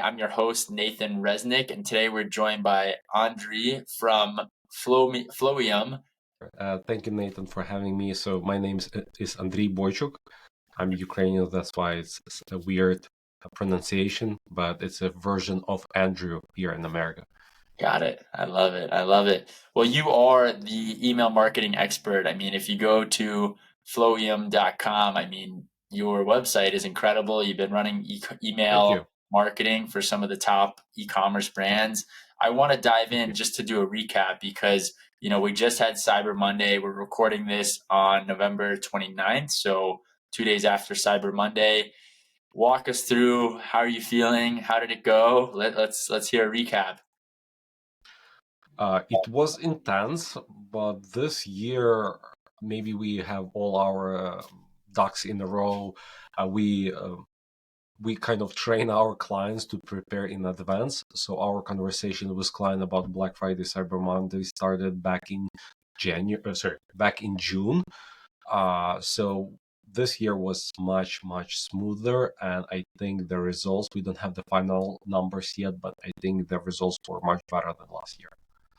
I'm your host, Nathan Resnick, and today we're joined by Andriy from Flowium. Thank you, Nathan, for having me. So my name is Andriy Boychuk. I'm Ukrainian, that's why it's a weird pronunciation, but it's a version of Andrew here in America. Got it. I love it. I love it. Well, you are the email marketing expert. I mean, if you go to flowium.com, I mean, your website is incredible. You've been running Thank email you. marketing for some of the top e-commerce brands. I want to dive in just to do a recap because, we just had Cyber Monday. We're recording this on November 29th, so 2 days after Cyber Monday. Walk us through, how are you feeling? How did it go? Let's hear a recap. It was intense, but this year maybe we have all our ducks in a row. We kind of train our clients to prepare in advance. So our conversation with client about Black Friday, Cyber Monday started back in June. So this year was much smoother, and I think the results, we don't have the final numbers yet, but I think the results were much better than last year.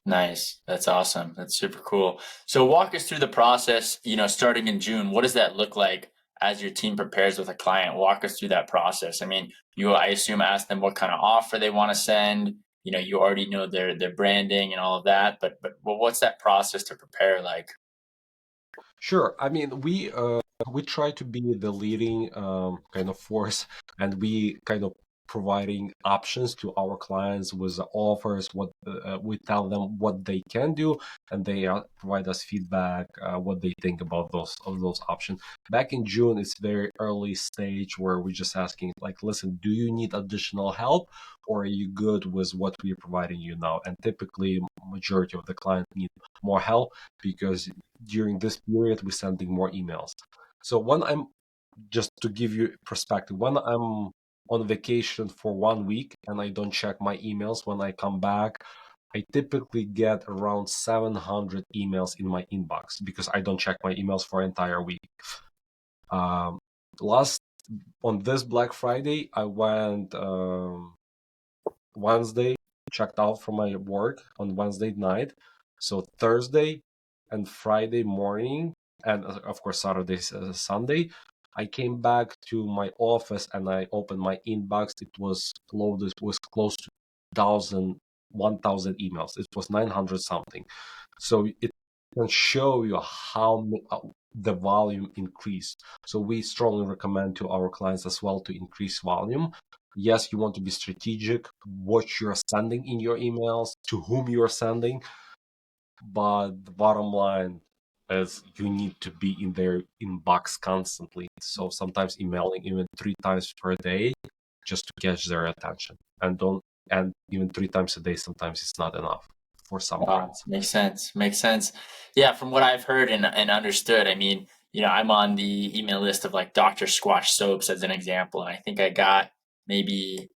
Nice. That's awesome. That's super cool. So walk us through the process, starting in June. What does that look like as your team prepares with a client? Walk us through that process. I mean, I assume, ask them what kind of offer they want to send. You already know their branding and all of that, but what's that process to prepare like? Sure. I mean, we try to be the leading kind of force, and we kind of providing options to our clients with the offers. What we tell them what they can do, and they provide us feedback what they think about those options. Back in June, it's very early stage where we're just asking, like, listen, do you need additional help, or are you good with what we're providing you now? And typically, majority of the clients need more help because during this period we're sending more emails. So when I'm, just to give you perspective, when I'm on vacation for 1 week and I don't check my emails, when I come back, I typically get around 700 emails in my inbox because I don't check my emails for an entire week. Last on this Black Friday, I went Wednesday, checked out from my work on Wednesday night. So Thursday and Friday morning, and of course Saturday, Sunday, I came back to my office and I opened my inbox. It was loaded with close to 1,000 emails. It was 900 something. So it can show you how the volume increased. So we strongly recommend to our clients as well to increase volume. Yes, you want to be strategic, what you're sending in your emails, to whom you're sending, but the bottom line is you need to be in their inbox constantly. So sometimes emailing even 3 times per day just to catch their attention, and even 3 times a day sometimes it's not enough for some brands. Makes sense. Makes sense. Yeah, from what I've heard and understood, I mean, I'm on the email list of like Dr. Squatch soaps as an example, and I think I got maybe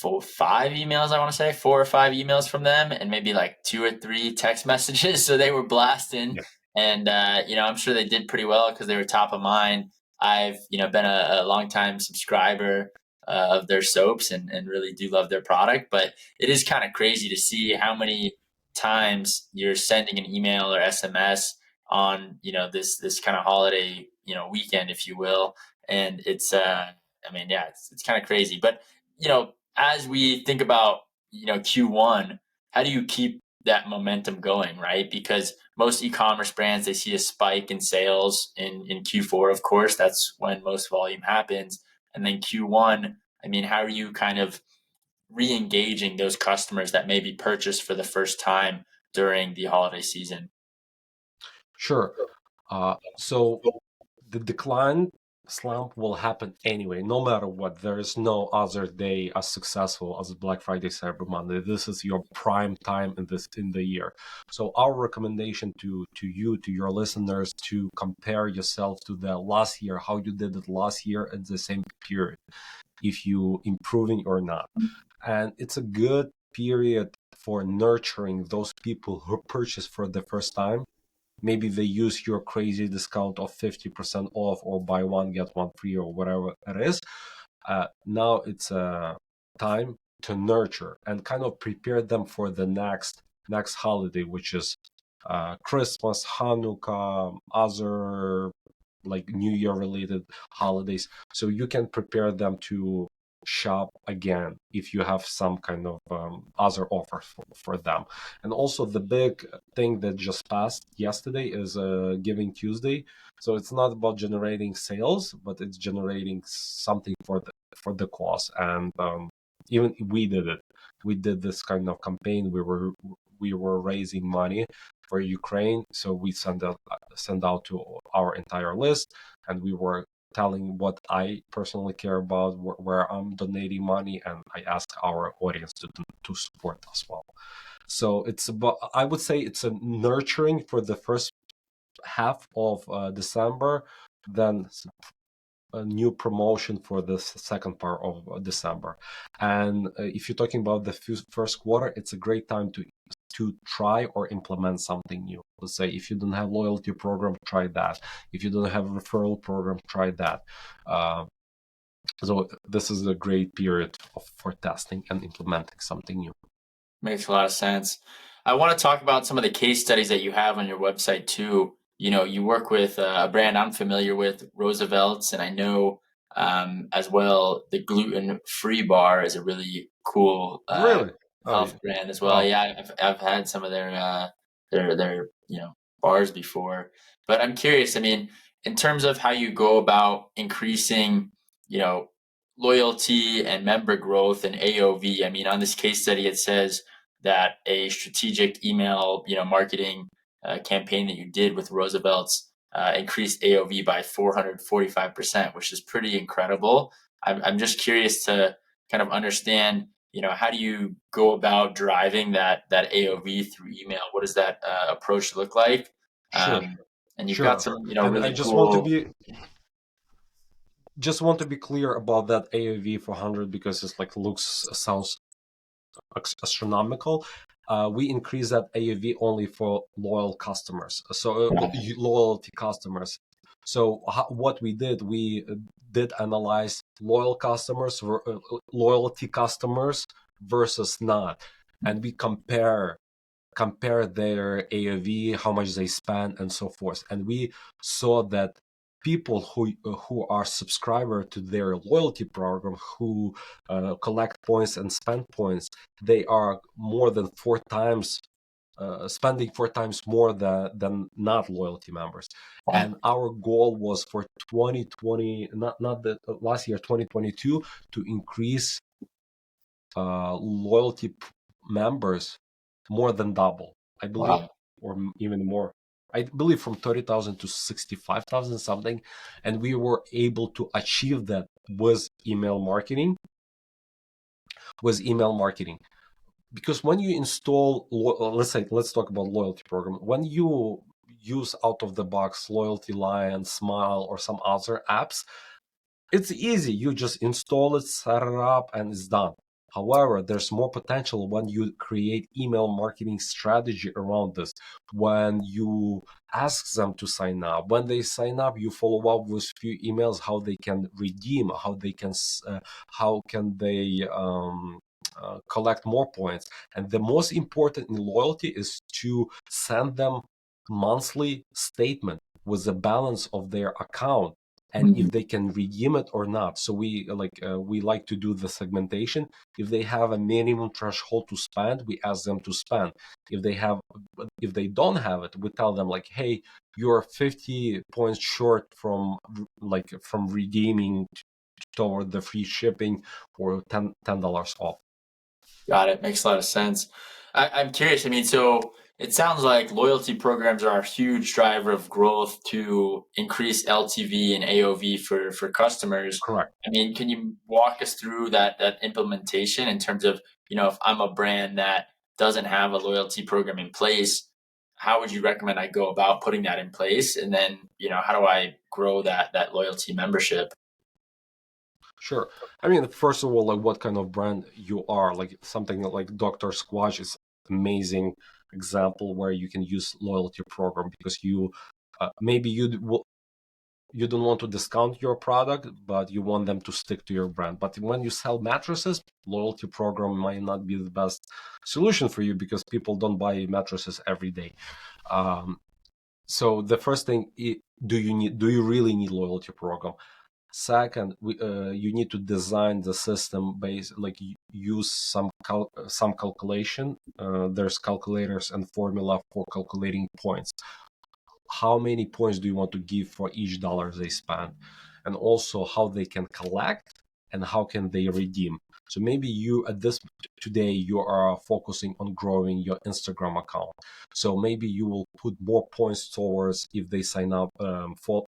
4 or 5 emails from them, and maybe like 2 or 3 text messages. So they were blasting, Yeah. and I'm sure they did pretty well because they were top of mind. I've been a longtime subscriber of their soaps and really do love their product, but it is kind of crazy to see how many times you're sending an email or SMS on this kind of holiday weekend, if you will, and it's I mean, yeah, it's kind of crazy, but as we think about Q1, how do you keep that momentum going, right? Because most e-commerce brands, they see a spike in sales in Q4, of course, that's when most volume happens, and then Q1, I mean, how are you kind of re-engaging those customers that maybe purchased for the first time during the holiday season? Sure. So the decline slump will happen anyway, no matter what. There is no other day as successful as Black Friday, Cyber Monday. This is your prime time in the year. So our recommendation to your listeners, to compare yourself to the last year, how you did it last year at the same period, if you improving or not. And it's a good period for nurturing those people who purchase for the first time. Maybe they use your crazy discount of 50% off or buy one get one free or whatever it is. Now it's time to nurture and kind of prepare them for the next holiday, which is Christmas, Hanukkah, other like New Year related holidays. So you can prepare them to shop again if you have some kind of other offer for them. And also the big thing that just passed yesterday is Giving Tuesday. So it's not about generating sales, but it's generating something for the cause. And even we did it. We did this kind of campaign. We were raising money for Ukraine, so we send out to our entire list, and we were telling what I personally care about, where I'm donating money, and I ask our audience to support as well. So it's about, I would say, it's a nurturing for the first half of December, then a new promotion for the second part of December. And if you're talking about the first quarter, it's a great time to try or implement something new. Let's say if you don't have loyalty program, try that. If you don't have referral program, try that. So this is a great period for testing and implementing something new. Makes a lot of sense. I want to talk about some of the case studies that you have on your website too. You know, you work with a brand I'm familiar with, Roosevelt's, and I know as well the gluten-free bar is a really cool Really? Oh, health yeah. brand as well. Wow. Yeah, I've had some of their bars before, but I'm curious. I mean, in terms of how you go about increasing, you know, loyalty and member growth and AOV. I mean, on this case study, it says that a strategic email, marketing campaign that you did with Roosevelt's increased AOV by 445%, which is pretty incredible. I'm just curious to kind of understand, how do you go about driving that AOV through email? What does that approach look like? Sure, And you've got sure. some, And I really cool. just want to be clear about that AOV 400 because it's like sounds astronomical. We increase that AOV only for loyal customers, so loyalty customers. So what we did analyze loyal customers, loyalty customers versus not, and we compare their AOV, how much they spend, and so forth. And we saw that people who are subscriber to their loyalty program, who collect points and spend points, they are more than 4 times spending 4 times more than not loyalty members. Wow. And our goal was for 2020, not the last year, 2022, to increase loyalty members more than double, I believe, Wow. or even more. I believe from 30,000 to 65,000 something. And we were able to achieve that with email marketing. Because when you install, let's talk about loyalty program. When you use out of the box Loyalty Line, Smile, or some other apps, it's easy. You just install it, set it up, and it's done. However, there's more potential when you create email marketing strategy around this. When you ask them to sign up, when they sign up, you follow up with few emails how they can redeem, how can they collect more points. And the most important in loyalty is to send them monthly statement with the balance of their account and Mhm. if they can redeem it or not. So we like to do the segmentation. If they have a minimum threshold to spend, we ask them to spend. If they don't have it, we tell them like, hey, you're 50 points short from redeeming toward the free shipping or $10 off. Got it. Makes a lot of sense. I'm curious. I mean, so it sounds like loyalty programs are a huge driver of growth to increase LTV and AOV for customers. Correct. I mean, can you walk us through that implementation in terms of, if I'm a brand that doesn't have a loyalty program in place, how would you recommend I go about putting that in place? And then, how do I grow that loyalty membership? Sure. I mean, first of all, like what kind of brand you are, like something like Dr. Squash is amazing example where you can use loyalty program because you maybe you will you don't want to discount your product, but you want them to stick to your brand. But when you sell mattresses, loyalty program might not be the best solution for you because people don't buy mattresses every day. So the first thing, do you really need loyalty program? Second, you need to design the system based, like use some calculation. There's calculators and formula for calculating points. How many points do you want to give for each dollar they spend, and also how they can collect and how can they redeem. So maybe you at this today you are focusing on growing your Instagram account, so maybe you will put more points towards if they sign up for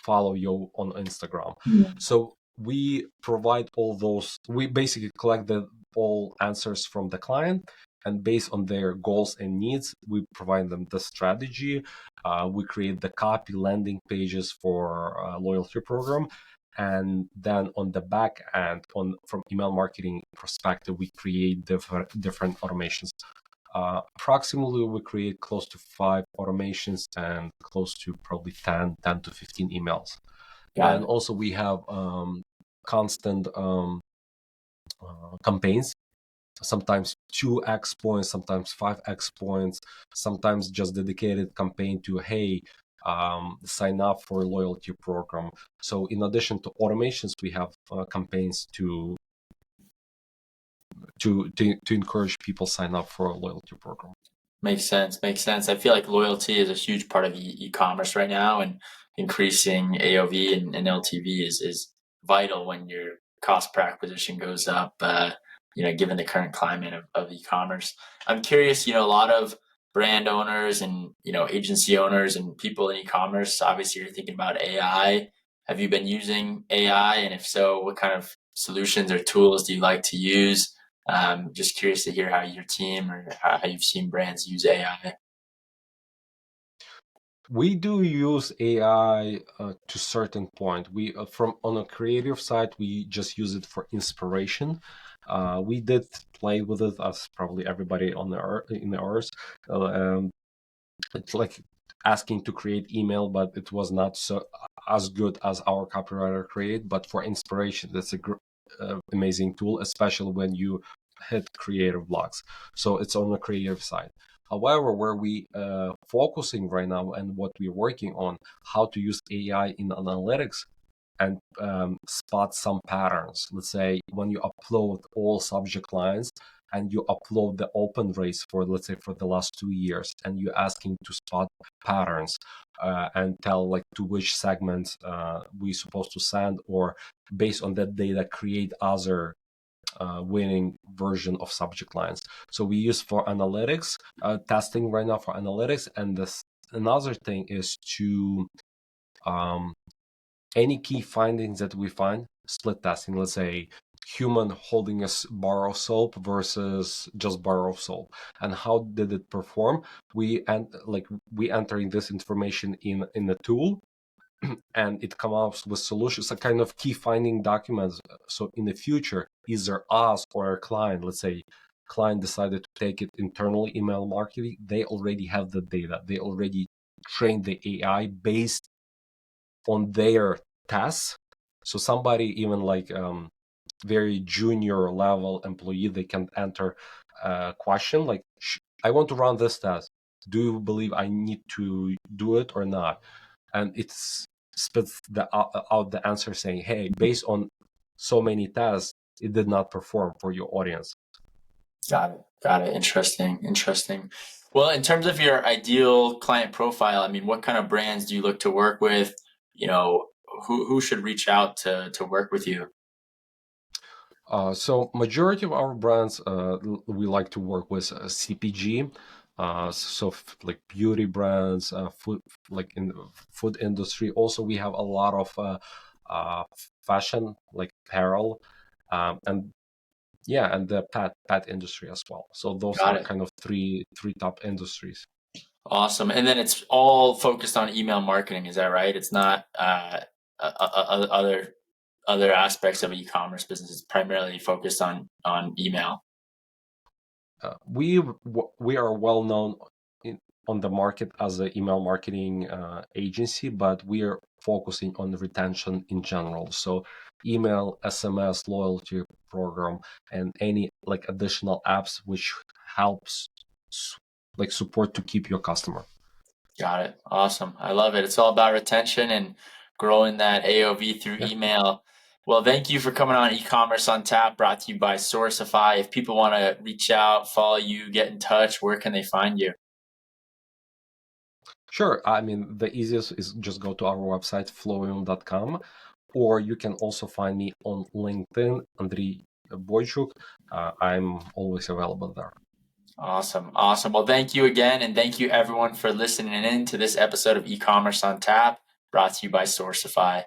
follow you on Instagram. So we provide all those, we basically collect all answers from the client, and based on their goals and needs, we provide them the strategy. We create the copy landing pages for loyalty program. And then on the back end, from email marketing perspective, we create different automations. Approximately, we create close to 5 automations and close to probably 10 to 15 emails. Got And it. also we have constant campaigns, sometimes 2x points, sometimes 5x points, sometimes just dedicated campaign to, hey, sign up for a loyalty program. So in addition to automations, we have campaigns to encourage people sign up for a loyalty program. Makes sense. Makes sense. I feel like loyalty is a huge part of e-commerce right now, and increasing AOV and LTV is vital when your cost per acquisition goes up. Given the current climate of e-commerce, I'm curious. A lot of brand owners and agency owners and people in e-commerce, obviously, you're thinking about AI. Have you been using AI, and if so, what kind of solutions or tools do you like to use? Just curious to hear how your team or how you've seen brands use AI. We do use AI to certain point. We from on a creative side, we just use it for inspiration. We did play with it, as probably everybody on the earth, in the earth. It's like asking to create email, but it was not so as good as our copywriter create. But for inspiration, that's a amazing tool, especially when you hit creative blocks. So it's on the creative side. However, where we focusing right now and what we're working on, how to use AI in analytics and spot some patterns. Let's say when you upload all subject lines and you upload the open rates for, let's say, for the last 2 years, and you're asking to spot patterns and tell like to which segments we supposed to send, or based on that data create other winning version of subject lines. So we use for analytics, testing right now for analytics. And this another thing is to any key findings that we find, split testing. Let's say human holding a bar of soap versus just bar of soap, and how did it perform? We entering this information in the tool, and it comes out with solutions, a kind of key finding documents. So in the future, either us or our client, let's say client decided to take it internally email marketing, they already have the data, they already trained the AI based on their tasks. So somebody even like very junior level employee, they can enter a question like, I want to run this test, do you believe I need to do it or not? And it's spits out the answer saying, hey, based on so many tests, it did not perform for your audience. Got it. Got it. Interesting. Interesting. Well, in terms of your ideal client profile, I mean, what kind of brands do you look to work with? Who should reach out to work with you? So majority of our brands, we like to work with CPG, like beauty brands, food, like in the food industry. Also, we have a lot of fashion, like apparel, and yeah, and the pet industry as well. So those Got are it. kind of three top industries. Awesome. And then it's all focused on email marketing. Is that right? It's not other aspects of e-commerce business. It's primarily focused on email. We are well known on the market as an email marketing agency, but we are focusing on retention in general. So email, SMS, loyalty program, and any like additional apps which helps like support to keep your customer. Got it. Awesome. I love it. It's all about retention and growing that AOV through Yeah. email. Well, thank you for coming on E-commerce on Tap, brought to you by Sourcify. If people want to reach out, follow you, get in touch, where can they find you? Sure. I mean, the easiest is just go to our website, flowium.com, or you can also find me on LinkedIn, Andriy Boychuk. I'm always available there. Awesome. Awesome. Well, thank you again. And thank you everyone for listening in to this episode of E-commerce on Tap, brought to you by Sourcify.